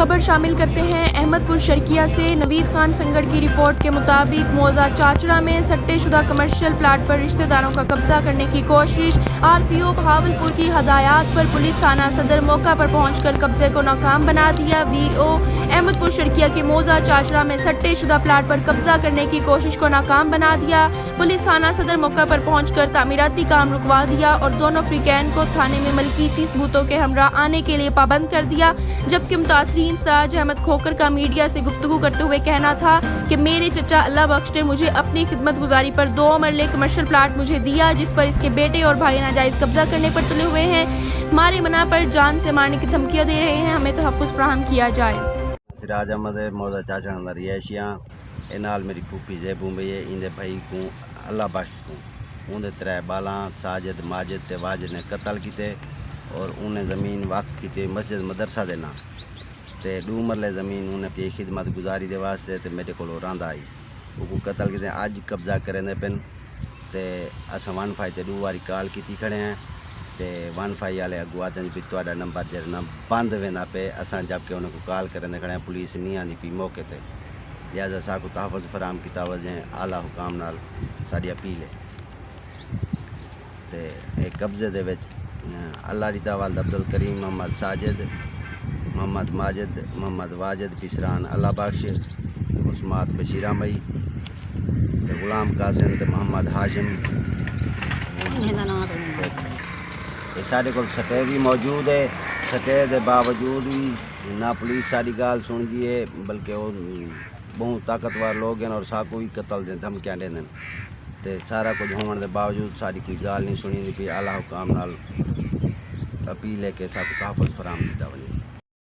खबर शामिल करते हैं अहमदपुर शर्किया से। नवीद खान संगड़ की रिपोर्ट के मुताबिक मौजा चाचड़ा में सट्टेशुदा कमर्शियल प्लाट पर रिश्तेदारों का कब्जा करने की कोशिश। आरपीओ बहावलपुर की हदायत पर पुलिस थाना सदर मौका पर पहुंचकर कब्जे को नाकाम बना दिया। वीओ अहमदपुर शर्किया के मौजा चाचड़ा में सट्टेशुदा प्लाट पर कब्जा करने की कोशिश को नाकाम बना दिया। पुलिस थाना सदर मौका पर पहुंचकर तामीराती काम रुकवा दिया और दोनों फ्रीकैन को थाने में मलकीती सबूतों के हमरा आने के लिए पाबंद कर दिया। जबकि मुतासरीन साज अहमद खोकर का मीडिया से गुफ्तगू करते हुए कहना था कि मेरे चचा अल्लाह बख्श ने मुझे अपनी खिदमत गुजारी पर 2 मरले कमर्शियल प्लाट मुझे दिया, जिस पर इसके बेटे और भाई नाजायज कब्जा करने पर तुले हुए हैं। हमारे मना पर जान से मारने की धमकियां दे रहे हैं, हमें तहफ़्फ़ुज़ फराहम किया जाए। सिराज अहमद मौजा चाचा रिहायशियाँ ए नाल मेरी फूफी ज़ैबू भई इंदे भाई को अल्लाह बख्श को उनके 3 बालां साजिद माजिद ते वाजिद ने कत्ल किते और उन्हें ज़मीन वक्फ की मस्जिद मदरसा दे नाम ते 2 मरले ज़मीन उन्हें खिदमत गुजारी दे वास्ते ते मेरे को रंधा आई वो कत्ल किते अज कब्जा करेंदे पिन ते असां 1 ते 2 बारी कॉल की खड़े हैं ते 1 वाले अगू आदन भी तुहाडा नंबर जरा बंद वेंदा पे असां जबकि उन्हें को कॉल करेंदे खड़े हैं पुलिस नहीं आती पी मौके ते लिहाजा साकू तहफ़्फ़ुज़ फराहम किया वजह आला हुकाम नाल साडी अपील है ते एक कब्जे दे विच अल्लाह दी दावल अब्दुल करीम मोहम्मद साजिद मोहम्मद माजिद मोहम्मद वाजिद पिसरान अल्लाह बख्श उस्मात बशीरा मई ते गुलाम कासिम ते मोहम्मद हाशिम ये साढ़े को सटे भी मौजूद है। सटे के बावजूद भी ना पुलिस सारी गाल सुनती है बल्कि वो बहुत ताकतवर लोग हैं और साकू ही कत्ल दें धमकियां दें ते सारा कुछ होने के बावजूद सारी कोई गाल नहीं सुनी पी आला हुकाम नाल अपील है कि साकू तहफ़्फ़ुज़ फराहम किया वञे।